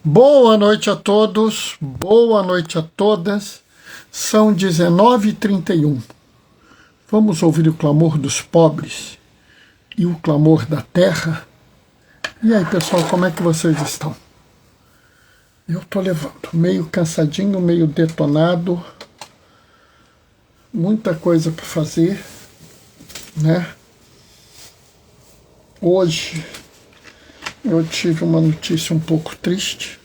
Boa noite a todos, boa noite a todas. São 19h31. Vamos ouvir o clamor dos pobres e o clamor da terra. E aí, pessoal, como é que vocês estão? Eu tô levando, meio cansadinho, meio detonado. Muita coisa para fazer, né? Hoje eu tive uma notícia um pouco triste,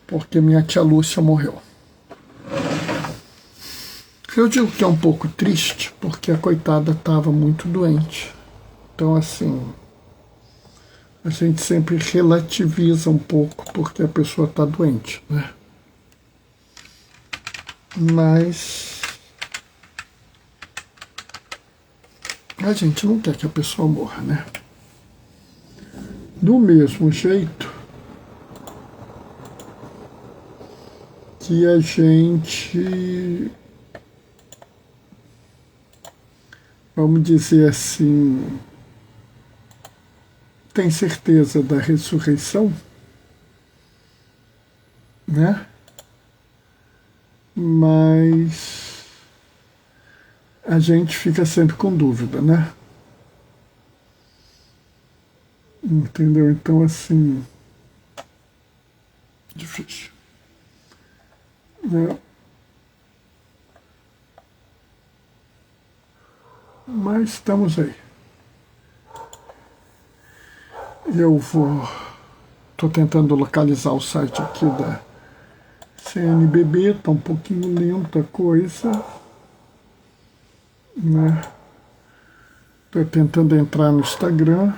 porque minha tia Lúcia morreu. Eu digo que é um pouco triste, porque a coitada estava muito doente. Então, assim, a gente sempre relativiza um pouco, porque a pessoa está doente, né? Mas a gente não quer que a pessoa morra, né? Do mesmo jeito que a gente, vamos dizer assim, tem certeza da ressurreição, né? Mas a gente fica sempre com dúvida, né? Entendeu? Então, assim, difícil, né? Mas estamos aí. Estou tentando localizar o site aqui da CNBB, está um pouquinho lenta a coisa, né? Estou tentando entrar no Instagram.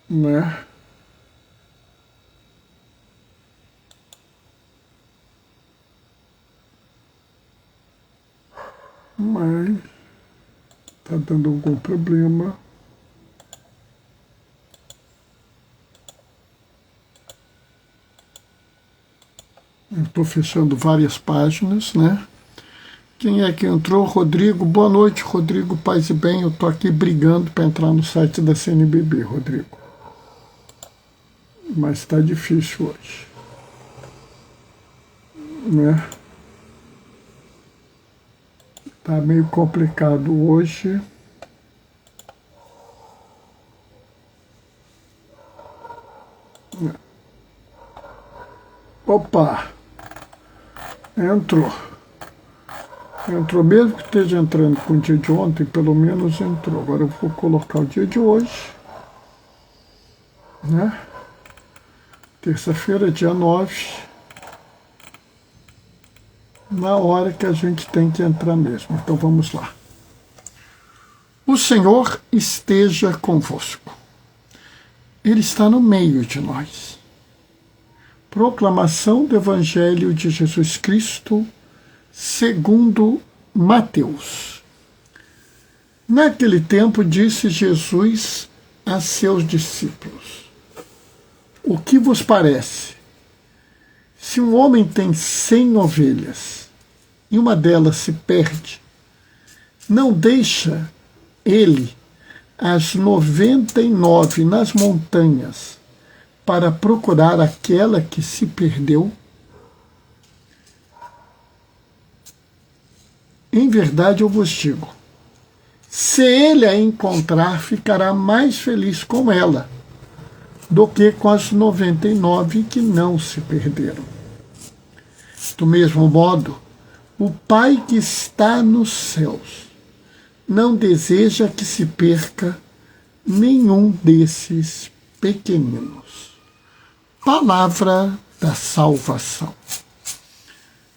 Né? Mas tá dando algum problema. Eu estou fechando várias páginas, né? Quem é que entrou? Rodrigo. Boa noite, Rodrigo. Paz e bem. Eu tô aqui brigando para entrar no site da CNBB, Rodrigo. Mas está difícil hoje, né? Tá meio complicado hoje. Opa! Entrou. Entrou, mesmo que esteja entrando com o dia de ontem, pelo menos entrou. Agora eu vou colocar o dia de hoje, né? Terça-feira, dia 9, na hora que a gente tem que entrar mesmo. Então vamos lá. O Senhor esteja convosco. Ele está no meio de nós. Proclamação do Evangelho de Jesus Cristo, segundo Mateus. Naquele tempo disse Jesus a seus discípulos: o que vos parece? Se um homem tem 100 ovelhas e uma delas se perde, não deixa ele as 99 nas montanhas para procurar aquela que se perdeu? Em verdade eu vos digo, se ele a encontrar, ficará mais feliz com ela do que com as 99 que não se perderam. Do mesmo modo, o Pai que está nos céus não deseja que se perca nenhum desses pequeninos. Palavra da salvação.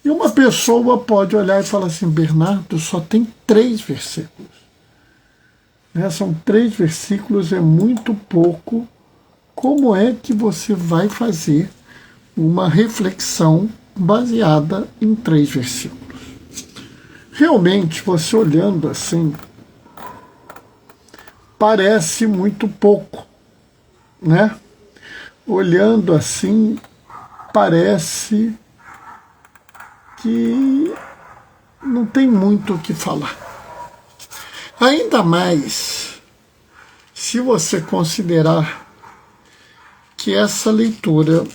E uma pessoa pode olhar e falar assim: Bernardo, só tem 3 versículos. Né? São 3 versículos, é muito pouco. Como é que você vai fazer uma reflexão baseada em 3 versículos? Realmente, você olhando assim, parece muito pouco, né? Olhando assim, parece que não tem muito o que falar. Ainda mais se você considerar que essa leitura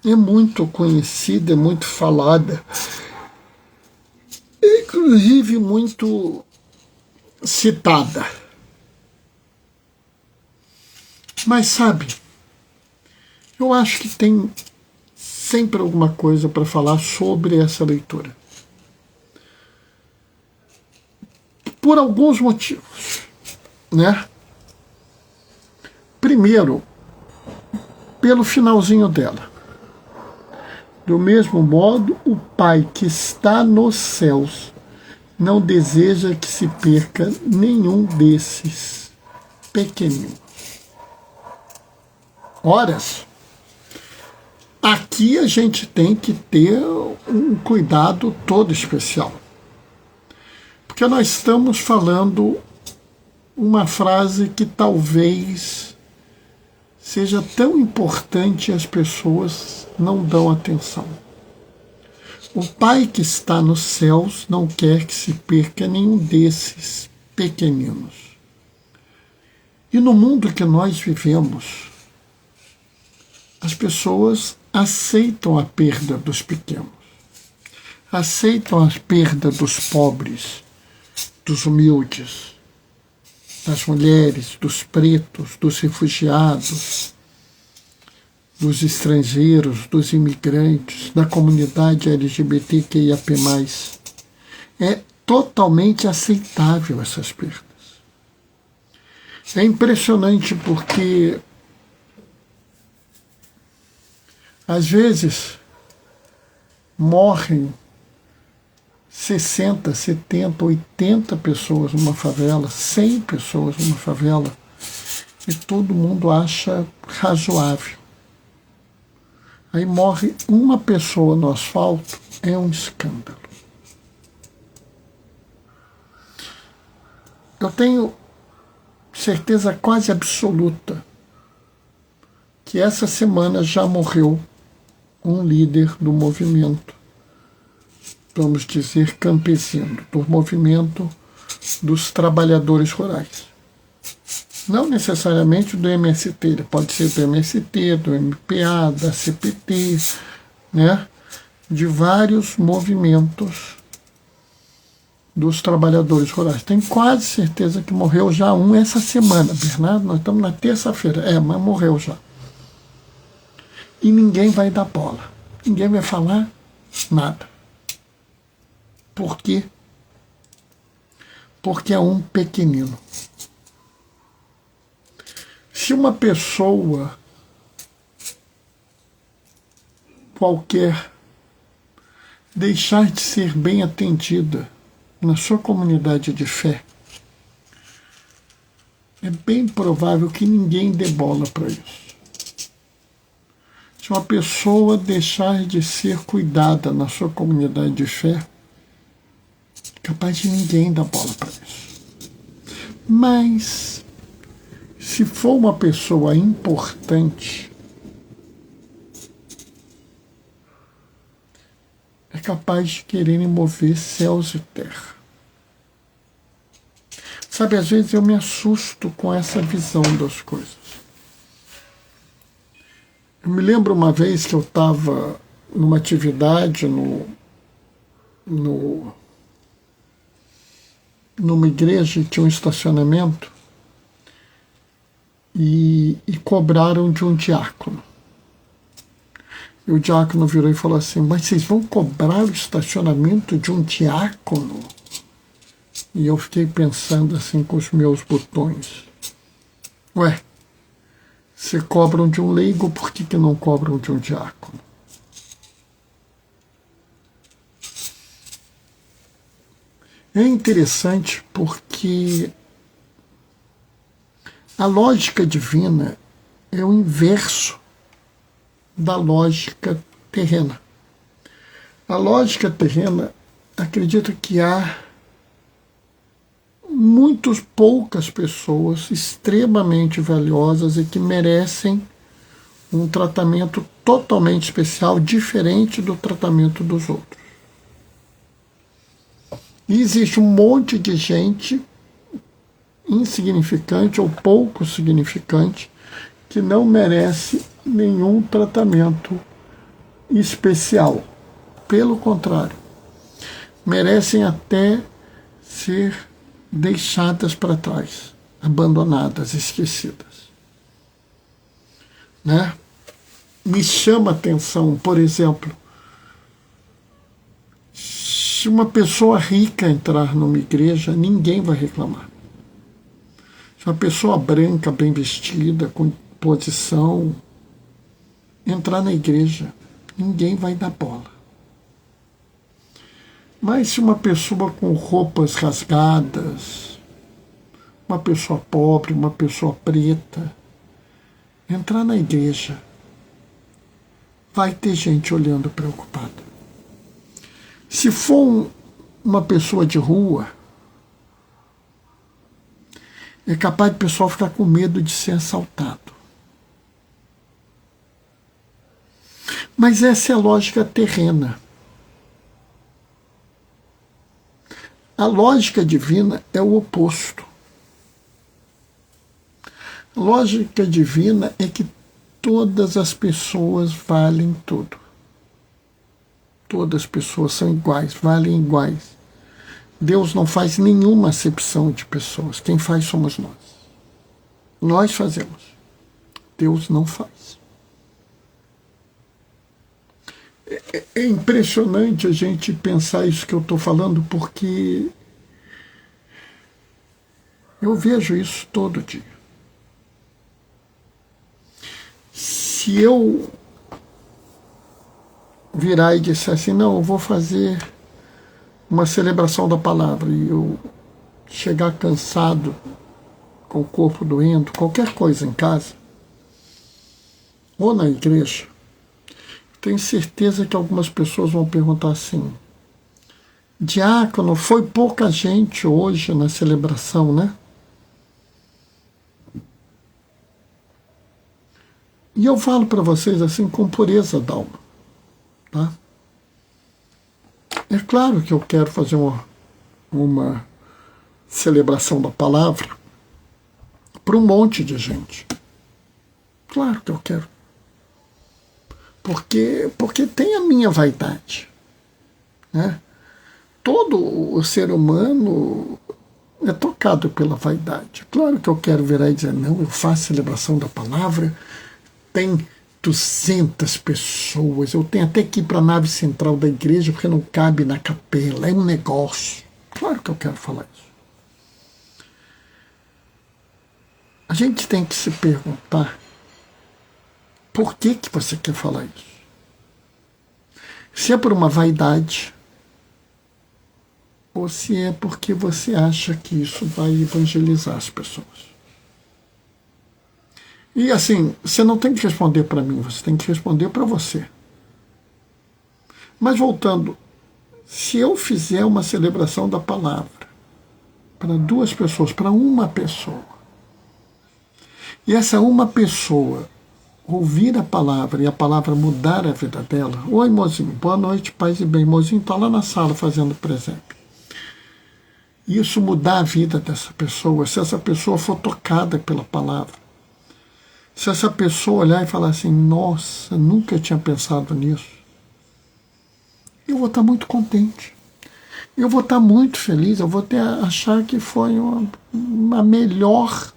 é muito conhecida, é muito falada, inclusive muito citada. Mas sabe, eu acho que tem sempre alguma coisa para falar sobre essa leitura. Por alguns motivos, né? Primeiro, pelo finalzinho dela. Do mesmo modo, o Pai que está nos céus não deseja que se perca nenhum desses pequeninos. Horas, aqui a gente tem que ter um cuidado todo especial. Porque nós estamos falando uma frase que talvez seja tão importante e as pessoas não dão atenção. O Pai que está nos céus não quer que se perca nenhum desses pequeninos. E no mundo que nós vivemos, as pessoas aceitam a perda dos pequenos, aceitam a perda dos pobres, dos humildes, das mulheres, dos pretos, dos refugiados, dos estrangeiros, dos imigrantes, da comunidade LGBTQIAP+. É totalmente aceitável essas perdas. É impressionante porque, às vezes, morrem 60, 70, 80 pessoas numa favela, 100 pessoas numa favela, e todo mundo acha razoável. Aí morre uma pessoa no asfalto, é um escândalo. Eu tenho certeza quase absoluta que essa semana já morreu um líder do movimento, vamos dizer, campesino, do movimento dos trabalhadores rurais. Não necessariamente do MST, ele pode ser do MST, do MPA, da CPT, né? De vários movimentos dos trabalhadores rurais. Tenho quase certeza que morreu já um essa semana, Bernardo. Nós estamos na terça-feira. Mas morreu já. E ninguém vai dar bola. Ninguém vai falar nada. Por quê? Porque é um pequenino. Se uma pessoa qualquer deixar de ser bem atendida na sua comunidade de fé, é bem provável que ninguém dê bola para isso. Se uma pessoa deixar de ser cuidada na sua comunidade de fé, é capaz de ninguém dar bola para isso. Mas se for uma pessoa importante, é capaz de quererem mover céus e terra. Sabe, às vezes eu me assusto com essa visão das coisas. Eu me lembro uma vez que eu estava numa atividade numa igreja e tinha um estacionamento, e cobraram de um diácono. E o diácono virou e falou assim: mas vocês vão cobrar o estacionamento de um diácono? E eu fiquei pensando assim com os meus botões. Ué, se cobram de um leigo, por que não cobram de um diácono? É interessante porque a lógica divina é o inverso da lógica terrena. A lógica terrena acredita que há poucas pessoas extremamente valiosas e que merecem um tratamento totalmente especial, diferente do tratamento dos outros. E existe um monte de gente insignificante ou pouco significante que não merece nenhum tratamento especial. Pelo contrário, merecem até ser deixadas para trás, abandonadas, esquecidas. Né? Me chama a atenção, por exemplo, se uma pessoa rica entrar numa igreja, ninguém vai reclamar. Se uma pessoa branca, bem vestida, com posição, entrar na igreja, ninguém vai dar bola. Mas se uma pessoa com roupas rasgadas, uma pessoa pobre, uma pessoa preta, entrar na igreja, vai ter gente olhando preocupada. Se for uma pessoa de rua, é capaz do pessoal ficar com medo de ser assaltado. Mas essa é a lógica terrena. A lógica divina é o oposto. A lógica divina é que todas as pessoas valem tudo. Todas as pessoas são iguais, valem iguais. Deus não faz nenhuma acepção de pessoas. Quem faz somos nós. Nós fazemos. Deus não faz. É impressionante a gente pensar isso que eu estou falando, porque eu vejo isso todo dia. Se eu virar e disser assim, não, eu vou fazer uma celebração da palavra, e eu chegar cansado, com o corpo doendo, qualquer coisa em casa, ou na igreja, tenho certeza que algumas pessoas vão perguntar assim, diácono, foi pouca gente hoje na celebração, né? E eu falo para vocês assim com pureza d'alma, tá? É claro que eu quero fazer uma celebração da palavra para um monte de gente. Claro que eu quero. Porque tem a minha vaidade. Né? Todo o ser humano é tocado pela vaidade. Claro que eu quero virar e dizer, não, eu faço celebração da palavra, tem 200 pessoas, eu tenho até que ir para a nave central da igreja porque não cabe na capela, é um negócio. Claro que eu quero falar isso. A gente tem que se perguntar por que você quer falar isso? Se é por uma vaidade ou se é porque você acha que isso vai evangelizar as pessoas. E assim, você não tem que responder para mim, você tem que responder para você. Mas voltando, se eu fizer uma celebração da palavra para 2 pessoas, para uma pessoa, e essa uma pessoa ouvir a palavra e a palavra mudar a vida dela, oi mozinho, boa noite, paz e bem, mozinho está lá na sala fazendo presépio. Isso mudar a vida dessa pessoa, se essa pessoa for tocada pela palavra, se essa pessoa olhar e falar assim, nossa, nunca tinha pensado nisso, eu vou estar muito contente. Eu vou estar muito feliz, eu vou achar que foi uma melhor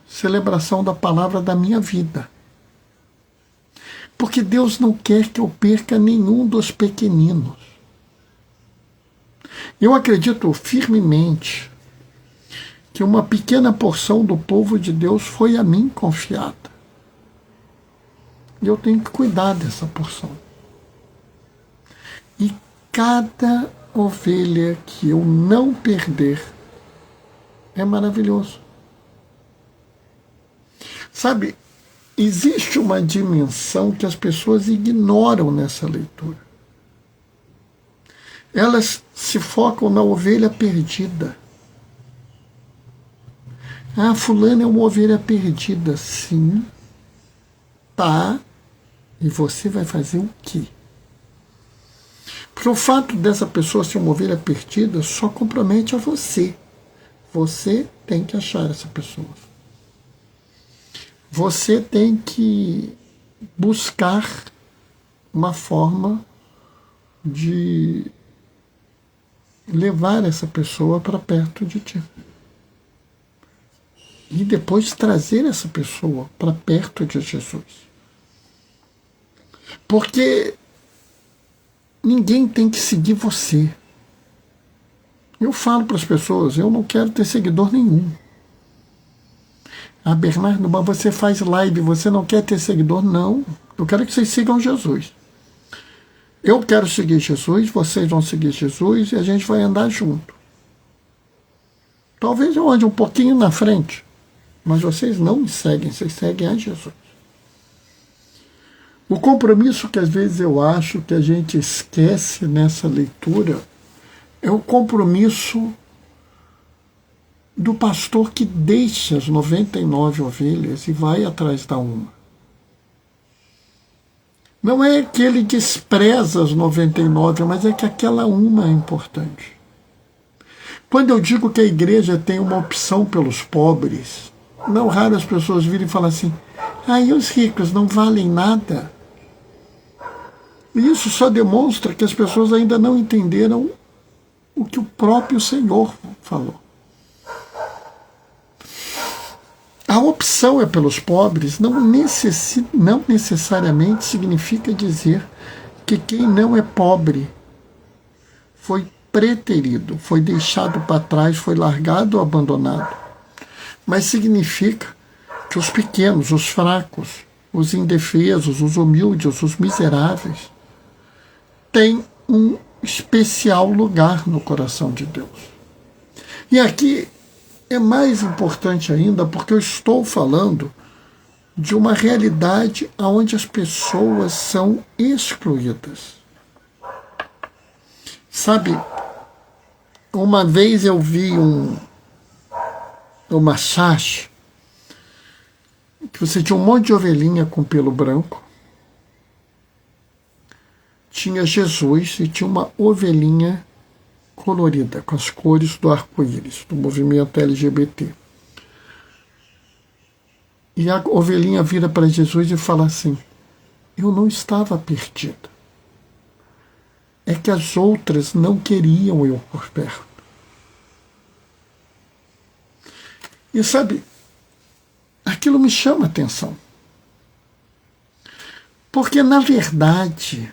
celebração da palavra da minha vida. Porque Deus não quer que eu perca nenhum dos pequeninos. Eu acredito firmemente que uma pequena porção do povo de Deus foi a mim confiada. E eu tenho que cuidar dessa porção. E cada ovelha que eu não perder é maravilhoso. Sabe, existe uma dimensão que as pessoas ignoram nessa leitura. Elas se focam na ovelha perdida. Ah, fulano é uma ovelha perdida. Sim, tá. E você vai fazer o quê? Porque o fato dessa pessoa ser uma ovelha perdida só compromete a você. Você tem que achar essa pessoa. Você tem que buscar uma forma de levar essa pessoa para perto de ti. E depois trazer essa pessoa para perto de Jesus. Porque ninguém tem que seguir você. Eu falo para as pessoas, eu não quero ter seguidor nenhum. Ah, Bernardo, mas você faz live, você não quer ter seguidor? Não. Eu quero que vocês sigam Jesus. Eu quero seguir Jesus, vocês vão seguir Jesus e a gente vai andar junto. Talvez eu ande um pouquinho na frente, mas vocês não me seguem, vocês seguem a Jesus. O compromisso que às vezes eu acho que a gente esquece nessa leitura é o compromisso do pastor que deixa as 99 ovelhas e vai atrás da uma. Não é que ele despreza as 99, mas é que aquela uma é importante. Quando eu digo que a igreja tem uma opção pelos pobres, não raro as pessoas virem e falam assim, e os ricos não valem nada? E isso só demonstra que as pessoas ainda não entenderam o que o próprio Senhor falou. A opção é pelos pobres não necessariamente significa dizer que quem não é pobre foi preterido, foi deixado para trás, foi largado ou abandonado. Mas significa que os pequenos, os fracos, os indefesos, os humildes, os miseráveis, têm um especial lugar no coração de Deus. E aqui é mais importante ainda porque eu estou falando de uma realidade onde as pessoas são excluídas. Sabe, uma vez eu vi uma chache que você tinha um monte de ovelhinha com pelo branco, tinha Jesus e tinha uma ovelhinha colorida, com as cores do arco-íris, do movimento LGBT. E a ovelhinha vira para Jesus e fala assim, eu não estava perdida. É que as outras não queriam eu por perto. E sabe, aquilo me chama a atenção. Porque, na verdade,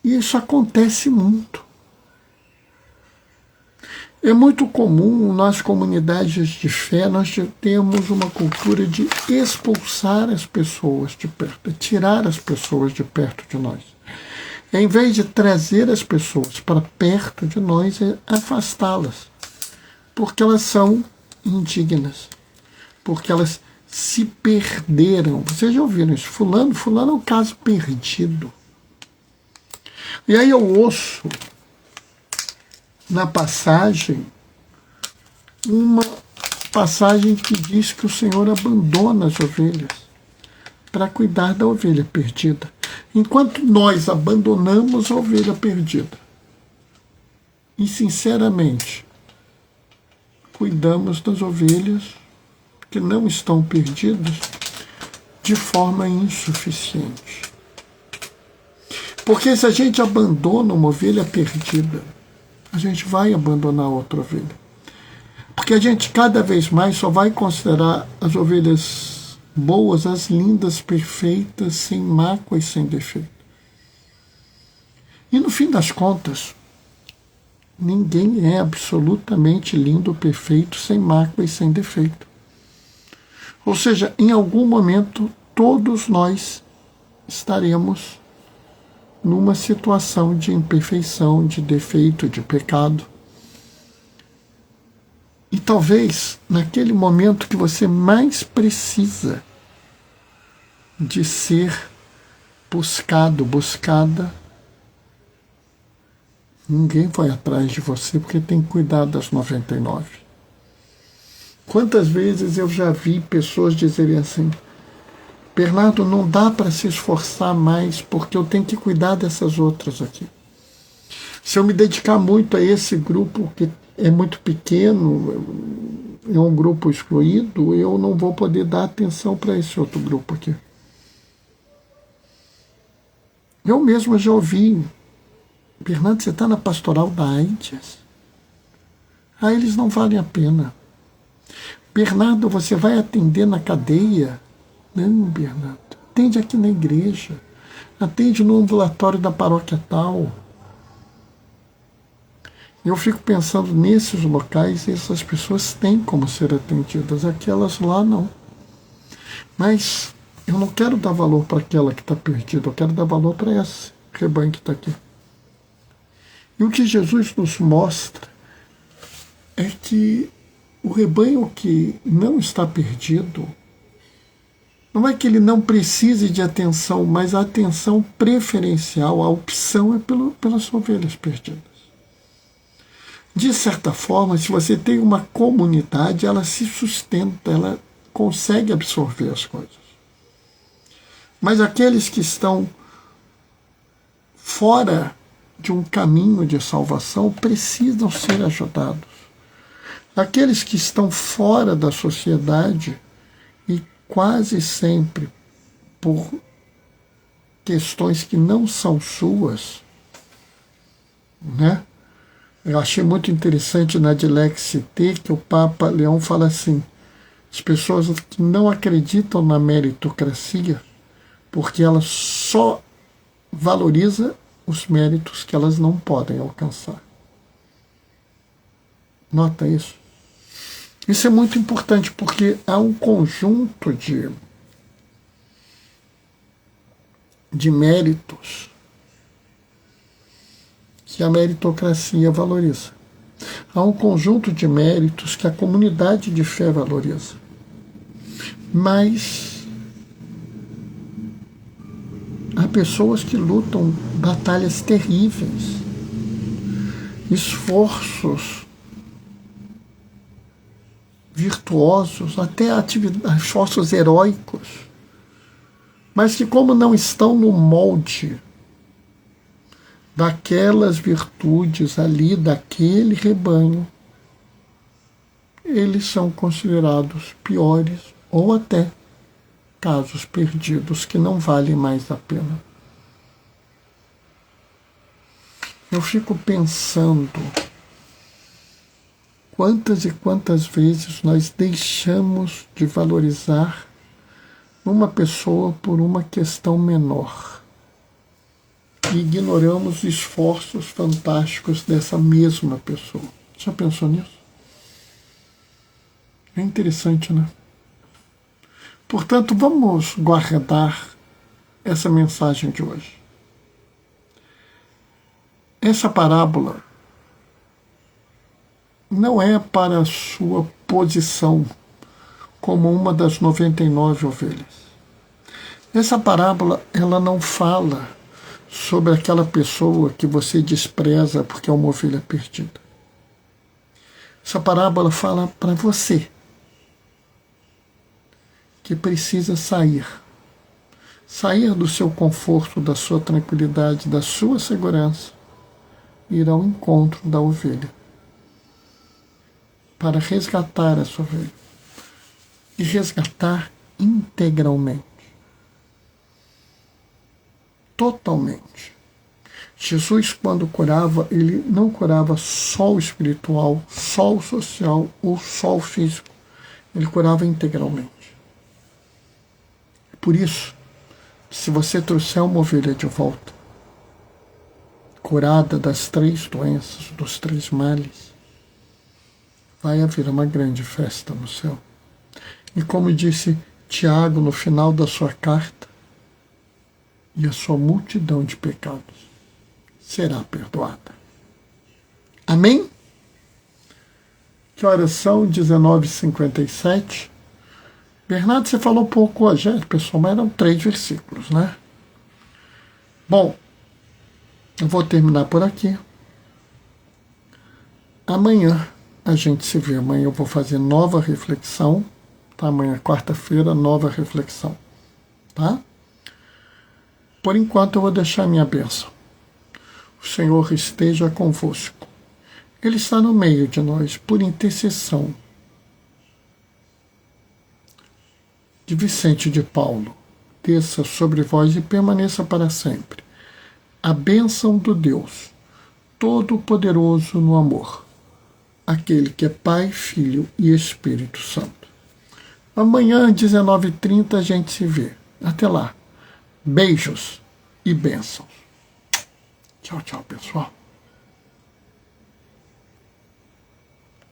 isso acontece muito. É muito comum nas comunidades de fé nós temos uma cultura de expulsar as pessoas de perto, de tirar as pessoas de perto de nós. Em vez de trazer as pessoas para perto de nós, é afastá-las, porque elas são indignas, porque elas se perderam. Vocês já ouviram isso? Fulano é um caso perdido. E aí eu ouço na passagem uma passagem que diz que o Senhor abandona as ovelhas para cuidar da ovelha perdida. Enquanto nós abandonamos a ovelha perdida e sinceramente cuidamos das ovelhas que não estão perdidas de forma insuficiente. Porque se a gente abandona uma ovelha perdida, a gente vai abandonar outra ovelha. Porque a gente cada vez mais só vai considerar as ovelhas boas, as lindas, perfeitas, sem mácula e sem defeito. E no fim das contas, ninguém é absolutamente lindo, perfeito, sem mácula e sem defeito. Ou seja, em algum momento, todos nós estaremos numa situação de imperfeição, de defeito, de pecado. E talvez, naquele momento que você mais precisa de ser buscado, buscada, ninguém vai atrás de você porque tem que cuidar das 99. Quantas vezes eu já vi pessoas dizerem assim, Bernardo, não dá para se esforçar mais porque eu tenho que cuidar dessas outras aqui. Se eu me dedicar muito a esse grupo que é muito pequeno, é um grupo excluído, eu não vou poder dar atenção para esse outro grupo aqui. Eu mesmo já ouvi: Bernardo, você está na pastoral da AIDS? Ah, eles não valem a pena. Bernardo, você vai atender na cadeia? Não, Bernardo. Atende aqui na igreja. Atende no ambulatório da paróquia tal. Eu fico pensando nesses locais, essas pessoas têm como ser atendidas, aquelas lá não. Mas eu não quero dar valor para aquela que está perdida, eu quero dar valor para esse rebanho que está aqui. E o que Jesus nos mostra é que o rebanho que não está perdido, não é que ele não precise de atenção, mas a atenção preferencial, a opção é pelas ovelhas perdidas. De certa forma, se você tem uma comunidade, ela se sustenta, ela consegue absorver as coisas. Mas aqueles que estão fora de um caminho de salvação precisam ser ajudados. Aqueles que estão fora da sociedade, e quase sempre por questões que não são suas, né? Eu achei muito interessante na Dilex T que o Papa Leão fala assim: as pessoas que não acreditam na meritocracia, porque ela só valoriza os méritos que elas não podem alcançar. Nota isso? Isso é muito importante, porque há um conjunto de méritos que a meritocracia valoriza. Há um conjunto de méritos que a comunidade de fé valoriza. Mas há pessoas que lutam batalhas terríveis, esforços virtuosos, até esforços heróicos, mas que, como não estão no molde daquelas virtudes ali, daquele rebanho, eles são considerados piores ou até casos perdidos que não valem mais a pena. Eu fico pensando quantas e quantas vezes nós deixamos de valorizar uma pessoa por uma questão menor e ignoramos esforços fantásticos dessa mesma pessoa. Já pensou nisso? É interessante, né? Portanto, vamos guardar essa mensagem de hoje. Essa parábola não é para a sua posição como uma das 99 ovelhas. Essa parábola, ela não fala sobre aquela pessoa que você despreza porque é uma ovelha perdida. Essa parábola fala para você que precisa sair do seu conforto, da sua tranquilidade, da sua segurança, e ir ao encontro da ovelha para resgatar essa ovelha e resgatar integralmente, totalmente. Jesus, quando curava, ele não curava só o espiritual, só o social ou só o físico. Ele curava integralmente. Por isso, se você trouxer uma ovelha de volta, curada das 3 doenças, dos 3 males, vai haver uma grande festa no céu. E como disse Tiago no final da sua carta, e a sua multidão de pecados será perdoada. Amém? Que horas são? 19h57. Bernardo, você falou pouco hoje, pessoal, mas eram 3 versículos, né? Bom, eu vou terminar por aqui. Amanhã a gente se vê. Amanhã eu vou fazer nova reflexão. Tá? Amanhã, quarta-feira, nova reflexão. Tá? Por enquanto eu vou deixar minha bênção. O O Senhor esteja convosco. Ele está no meio de nós, por intercessão de Vicente de Paulo. Desça sobre vós e permaneça para sempre a bênção do Deus Todo-Poderoso no amor, aquele que é Pai, Filho e Espírito Santo. Amanhã, 19h30, a gente se vê. Até lá. Beijos e bênçãos. Tchau, tchau, pessoal.